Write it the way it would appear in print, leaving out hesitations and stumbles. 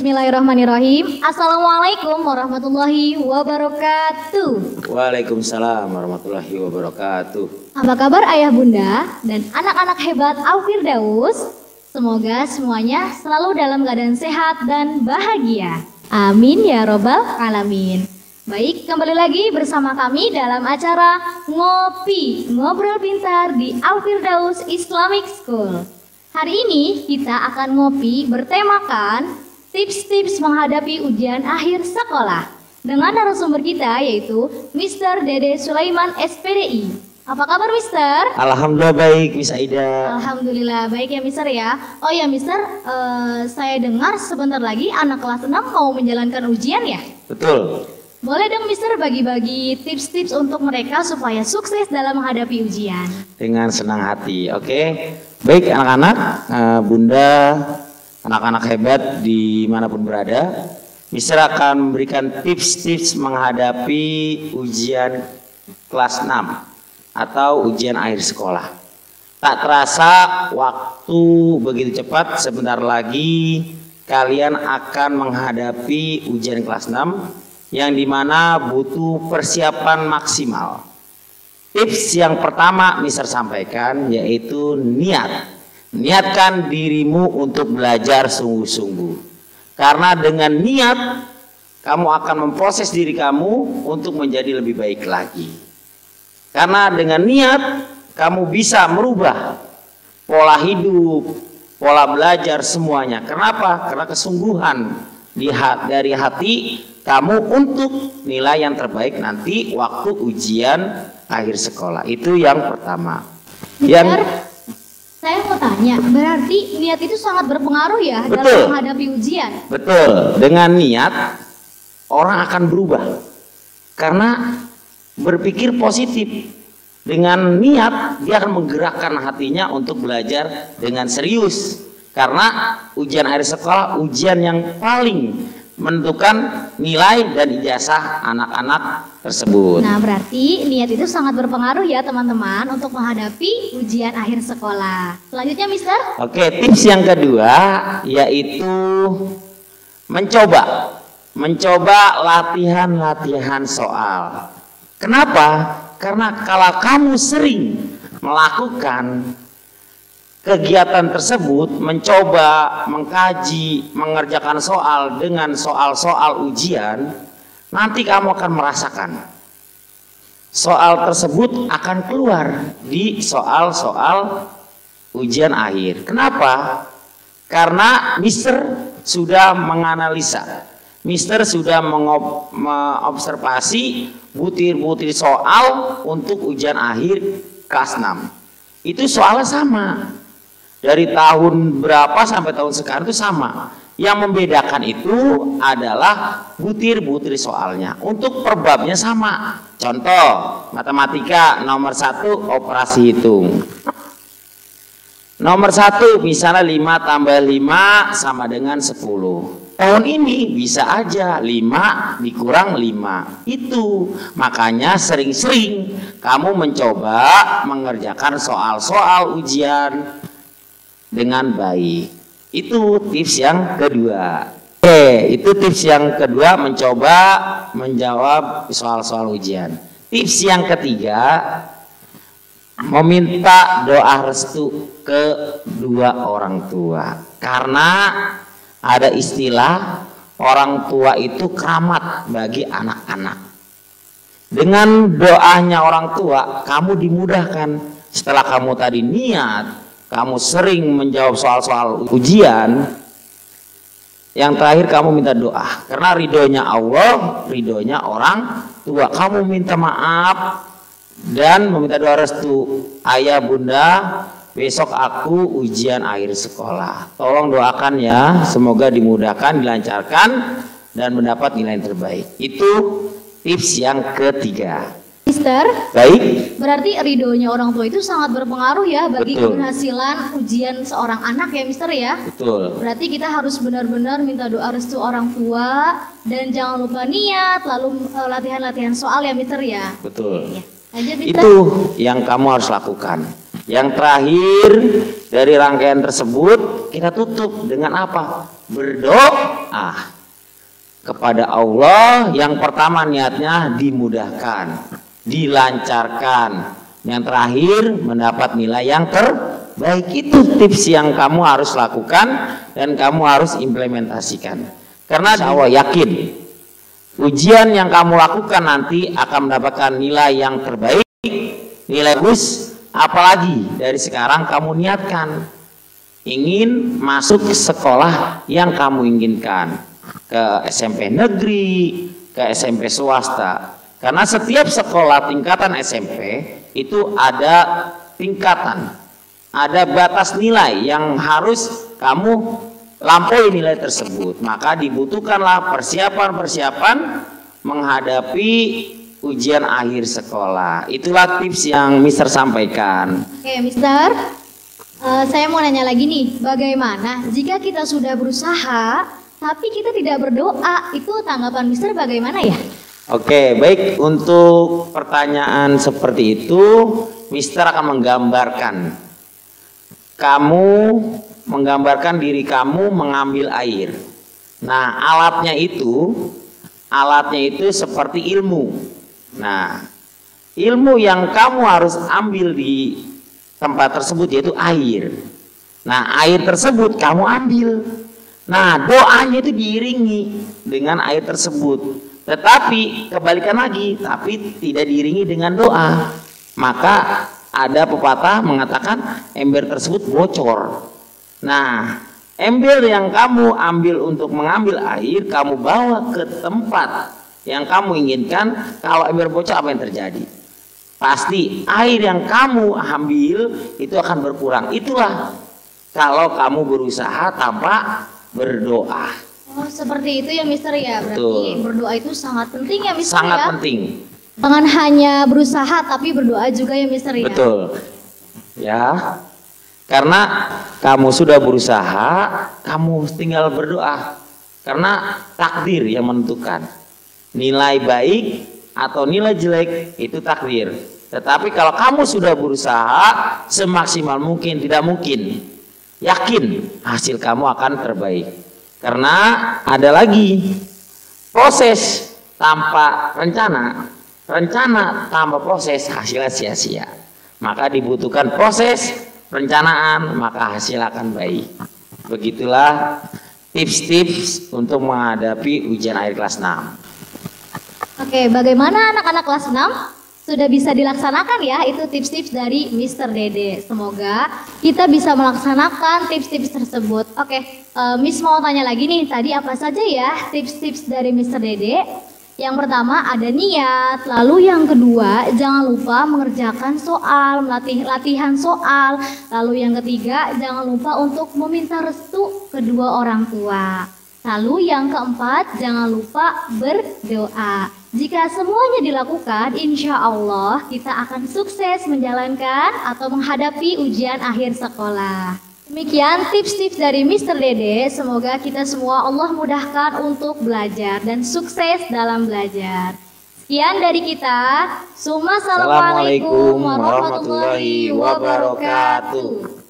Bismillahirrahmanirrahim. Assalamualaikum warahmatullahi wabarakatuh. Waalaikumsalam warahmatullahi wabarakatuh. Apa kabar ayah bunda dan anak-anak hebat Al-Firdaus? Semoga semuanya selalu dalam keadaan sehat dan bahagia. Amin ya robbal alamin. Baik, kembali lagi bersama kami dalam acara Ngopi, Ngobrol Pintar di Al-Firdaus Islamic School. Hari ini kita akan ngopi bertemakan tips-tips menghadapi ujian akhir sekolah dengan narasumber kita yaitu Mr. Dede Sulaiman SPDI. Apa kabar Mister? Alhamdulillah baik, Miss Aida. Alhamdulillah baik ya Mister ya. Oh ya Mister, saya dengar sebentar lagi anak kelas 6 mau menjalankan ujian ya? Betul. Boleh dong Mister bagi-bagi tips-tips untuk mereka supaya sukses dalam menghadapi ujian. Dengan senang hati, oke. Baik anak-anak, bunda, anak-anak hebat dimanapun berada, Mister akan memberikan tips-tips menghadapi ujian kelas 6 atau ujian akhir sekolah. Tak terasa waktu begitu cepat, sebentar lagi kalian akan menghadapi ujian kelas 6 yang dimana butuh persiapan maksimal. Tips yang pertama Mister sampaikan yaitu niat. Niatkan dirimu untuk belajar sungguh-sungguh. Karena dengan niat kamu akan memproses diri kamu untuk menjadi lebih baik lagi. Karena dengan niat kamu bisa merubah pola hidup, pola belajar semuanya. Kenapa? Karena kesungguhan dari hati kamu untuk nilai yang terbaik nanti waktu ujian akhir sekolah. Itu yang pertama. Mister, saya mau tanya, berarti niat itu sangat berpengaruh ya dalam menghadapi ujian? Betul. Dengan niat orang akan berubah karena berpikir positif. Dengan niat dia akan menggerakkan hatinya untuk belajar dengan serius. Karena ujian akhir sekolah ujian yang paling menentukan nilai dan ijazah anak-anak tersebut. Nah, berarti niat itu sangat berpengaruh ya teman-teman untuk menghadapi ujian akhir sekolah. Selanjutnya, Mister. Oke, tips yang kedua yaitu mencoba latihan soal. Kenapa? Karena kalau kamu sering melakukan kegiatan tersebut, mencoba, mengkaji, mengerjakan soal dengan soal-soal ujian, nanti kamu akan merasakan soal tersebut akan keluar di soal-soal ujian akhir. Kenapa? Karena Mister sudah menganalisa, Mister sudah mengobservasi butir-butir soal untuk ujian akhir kelas 6. Itu soalnya sama. Dari tahun berapa sampai tahun sekarang itu sama. Yang membedakan itu adalah butir-butir soalnya. Untuk perbabnya sama. Contoh, matematika nomor 1 operasi hitung. Nomor 1 misalnya 5 tambah 5 sama dengan 10. Tahun ini bisa aja 5 dikurang 5. Itu makanya sering-sering kamu mencoba mengerjakan soal-soal ujian dengan baik. Itu tips yang kedua. Itu tips yang kedua, mencoba menjawab soal-soal ujian. Tips yang ketiga, meminta doa restu ke kedua orang tua. Karena ada istilah orang tua itu keramat bagi anak-anak. Dengan doanya orang tua kamu dimudahkan. Setelah kamu tadi niat, kamu sering menjawab soal-soal ujian, yang terakhir kamu minta doa. Karena ridhonya Allah, ridhonya orang tua. Kamu minta maaf dan meminta doa restu. Ayah bunda, besok aku ujian akhir sekolah. Tolong doakan ya, semoga dimudahkan, dilancarkan dan mendapat nilai yang terbaik. Itu tips yang ketiga. Mister, baik. Berarti ridhonya orang tua itu sangat berpengaruh ya bagi keberhasilan ujian seorang anak ya Mister ya. Betul. Berarti kita harus benar-benar minta doa restu orang tua dan jangan lupa niat, lalu latihan-latihan soal ya Mister ya. Betul. Ya. Lanjut, Mister. Itu yang kamu harus lakukan. Yang terakhir dari rangkaian tersebut kita tutup dengan apa? Berdoa berdoa kepada Allah. Yang pertama niatnya dimudahkan, dilancarkan. Yang terakhir mendapat nilai yang terbaik. Itu tips yang kamu harus lakukan dan kamu harus implementasikan. Karena Allah yakin ujian yang kamu lakukan nanti akan mendapatkan nilai yang terbaik, nilai bagus. Apalagi dari sekarang kamu niatkan ingin masuk ke sekolah yang kamu inginkan, ke SMP negeri, ke SMP swasta. Karena setiap sekolah tingkatan SMP itu ada tingkatan, ada batas nilai yang harus kamu lampaui nilai tersebut. Maka dibutuhkanlah persiapan-persiapan menghadapi ujian akhir sekolah. Itulah tips yang Mister sampaikan. Oke, Mister. Saya mau nanya lagi nih, bagaimana jika kita sudah berusaha tapi kita tidak berdoa? Itu tanggapan Mister bagaimana ya? Oke, baik. Untuk pertanyaan seperti itu, Mister akan menggambarkan diri kamu mengambil air. Nah, alatnya itu seperti ilmu. Nah, ilmu yang kamu harus ambil di tempat tersebut yaitu air. Nah, air tersebut kamu ambil. Nah, doanya itu diiringi dengan air tersebut. Tetapi kebalikan lagi, tapi tidak diiringi dengan doa. Maka ada pepatah mengatakan ember tersebut bocor. Nah, ember yang kamu ambil untuk mengambil air, kamu bawa ke tempat yang kamu inginkan. Kalau ember bocor, apa yang terjadi? Pasti air yang kamu ambil itu akan berkurang. Itulah kalau kamu berusaha tanpa berdoa. Oh, seperti itu ya Mister ya. Berarti Betul. berdoa itu sangat penting ya Mister Sangat ya. penting. Jangan hanya berusaha tapi berdoa juga ya Mister ya. Betul. Ya. Karena kamu sudah berusaha, kamu tinggal berdoa. Karena takdir yang menentukan. Nilai baik atau nilai jelek itu takdir. Tetapi kalau kamu sudah berusaha semaksimal mungkin, tidak mungkin yakin hasil kamu akan terbaik. Karena ada lagi proses tanpa rencana, rencana tanpa proses hasilnya sia-sia. Maka dibutuhkan proses perencanaan, maka hasil akan baik. Begitulah tips-tips untuk menghadapi ujian akhir kelas 6. Oke, bagaimana anak-anak kelas 6? Sudah bisa dilaksanakan ya, itu tips-tips dari Mister Dede. Semoga kita bisa melaksanakan tips-tips tersebut. Oke, Miss mau tanya lagi nih, tadi apa saja ya tips-tips dari Mister Dede? Yang pertama ada niat, lalu yang kedua jangan lupa mengerjakan soal, latihan soal. Lalu yang ketiga jangan lupa untuk meminta restu kedua orang tua. Lalu yang keempat jangan lupa berdoa. Jika semuanya dilakukan, insya Allah kita akan sukses menjalankan atau menghadapi ujian akhir sekolah. Demikian tips-tips dari Mister Dede. Semoga kita semua Allah mudahkan untuk belajar dan sukses dalam belajar. Sekian dari kita. Assalamualaikum warahmatullahi wabarakatuh.